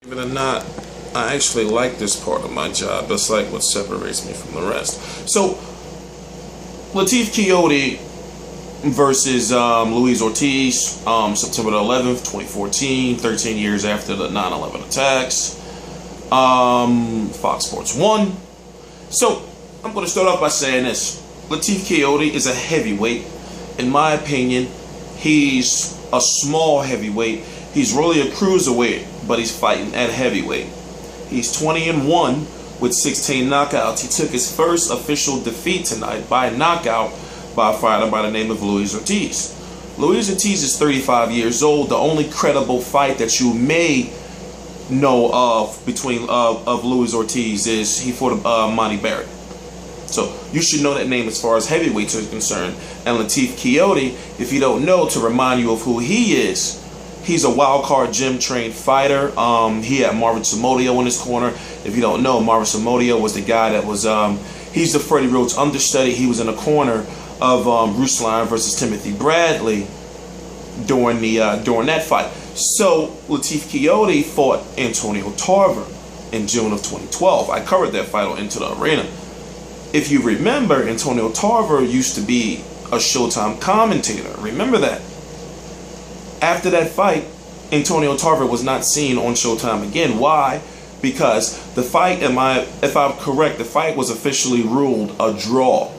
Believe it or not, I actually like this part of my job. That's like what separates me from the rest. So, Kayode versus Luis Ortiz, September the 11th, 2014, 13 years after the 9/11 attacks. Foxsports won. So, I'm going to start off by saying this. Kayode is a heavyweight. In my opinion, he's a small heavyweight. He's really a cruiserweight, but he's fighting at heavyweight. He's 20-1 with 16 knockouts. He took his first official defeat tonight by knockout by a fighter by the name of Luis Ortiz. Luis Ortiz is 35 years old. The only credible fight that you may know of between Luis Ortiz is he fought Monty Barrett. So you should know that name as far as heavyweights are concerned. And Kayode, if you don't know, to remind you of who he is, he's a wild card gym trained fighter. He had Marvin Somodio in his corner. If you don't know, Marvin Somodio was the guy that was he's the Freddie Rhodes understudy. He was in the corner of Ruslan versus Timothy Bradley during that fight. So Kayode fought Antonio Tarver in June of 2012. I covered that fight on Into the Arena. If you remember, Antonio Tarver used to be a Showtime commentator. Remember that. After that fight, Antonio Tarver was not seen on Showtime again. Why? Because the fight, if I'm correct, the fight was officially ruled a draw.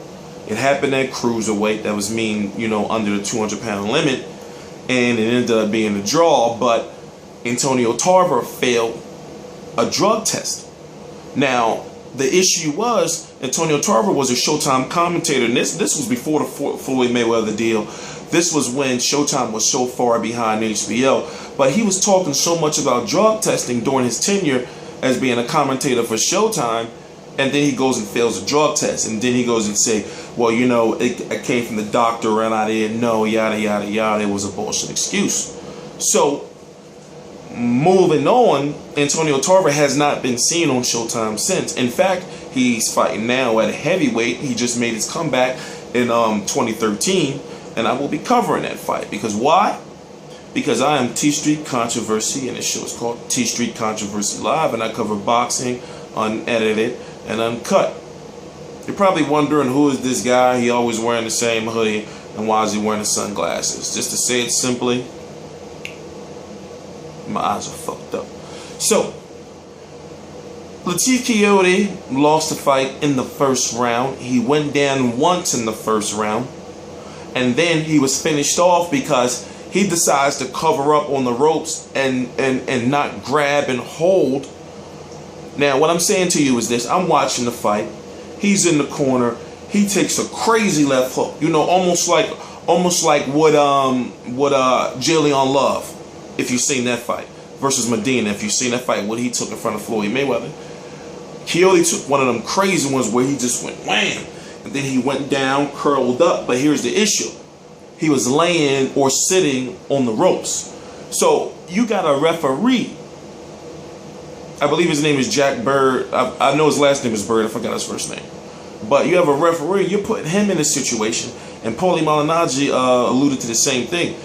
It happened at cruiserweight. That was under the 200-pound limit, and it ended up being a draw. But Antonio Tarver failed a drug test. Now, the issue was Antonio Tarver was a Showtime commentator, and this was before the Floyd Mayweather deal. This was when Showtime was so far behind HBO. But he was talking so much about drug testing during his tenure as being a commentator for Showtime, and then he goes and fails a drug test, and then he goes and say, well, it came from the doctor and I didn't know, yada, yada, yada. It was a bullshit excuse. So, moving on, Antonio Tarver has not been seen on Showtime since. In fact, he's fighting now at a heavyweight. He just made his comeback in 2013, and I will be covering that fight. Because why? Because I am T Street Controversy, and this show is called T Street Controversy Live, and I cover boxing, unedited, and uncut. You're probably wondering, who is this guy? He always wearing the same hoodie, and why is he wearing the sunglasses? Just to say it simply, my eyes are fucked up. So, Kayode lost the fight in the first round. He went down once in the first round, and then he was finished off because he decides to cover up on the ropes and not grab and hold. Now, what I'm saying to you is this. I'm watching the fight. He's in the corner. He takes a crazy left hook. Almost like what Jillian Love, if you've seen that fight, versus Medina, if you've seen that fight, what he took in front of Floyd Mayweather. Kayode took one of them crazy ones where he just went wham, and then he went down, curled up. But here's the issue. He was laying or sitting on the ropes. So you got a referee. I believe his name is Jack Bryd. I know his last name is Bryd. I forgot his first name. But you have a referee. You're putting him in a situation. And Paulie Malignaggi alluded to the same thing,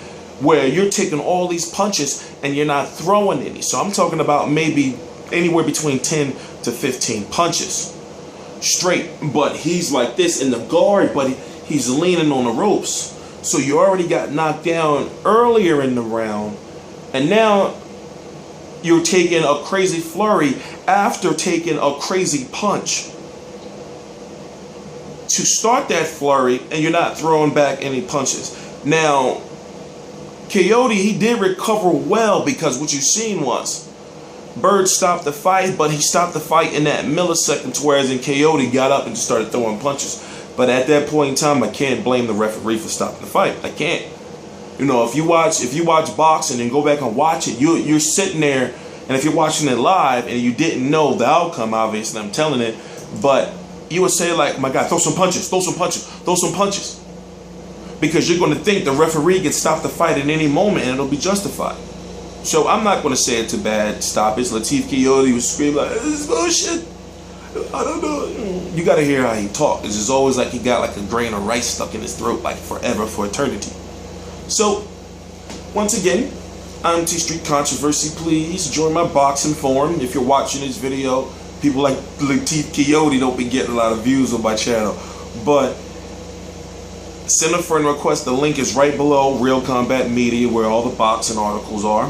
where you're taking all these punches and you're not throwing any. So I'm talking about maybe anywhere between 10 to 15 punches straight. But he's like this in the guard, but he's leaning on the ropes. So you already got knocked down earlier in the round, and now you're taking a crazy flurry after taking a crazy punch to start that flurry, and you're not throwing back any punches. Now, Kayode, he did recover well, because what you seen was Bryd stopped the fight, but he stopped the fight in that millisecond, whereas in Kayode got up and just started throwing punches. But at that point in time, I can't blame the referee for stopping the fight. I can't. If you watch boxing and go back and watch it, you're sitting there, and if you're watching it live and you didn't know the outcome, obviously I'm telling it, but you would say like, my God, throw some punches, throw some punches, throw some punches. Because you're going to think the referee can stop the fight at any moment and it'll be justified. So I'm not going to say it's a bad stoppage. Kayode was screaming like, this is bullshit. I don't know. You got to hear how he talks. It's just always like he got like a grain of rice stuck in his throat, like forever, for eternity. So, once again, I'm T Street Controversy. Please join my boxing forum. If you're watching this video, people like Kayode don't be getting a lot of views on my channel. But send a friend request. The link is right below Real Combat Media, where all the boxing articles are.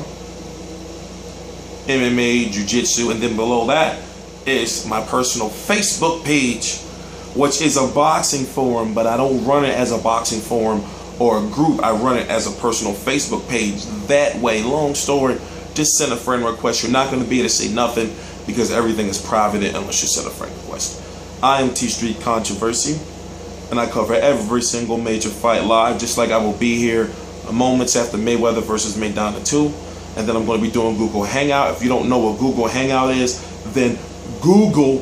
MMA, Jiu-Jitsu, and then below that is my personal Facebook page, which is a boxing forum, but I don't run it as a boxing forum or a group. I run it as a personal Facebook page. That way, long story, just send a friend request. You're not going to be able to say nothing because everything is private unless you send a friend request. I am T Street Controversy, and I cover every single major fight live, just like I will be here moments after Mayweather versus McDonald 2. And then I'm going to be doing Google Hangout. If you don't know what Google Hangout is, then Google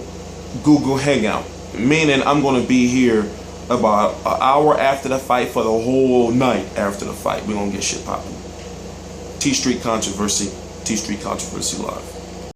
Hangout. Meaning I'm going to be here about an hour after the fight for the whole night after the fight. We're going to get shit popping. T Street Controversy. T Street Controversy Live.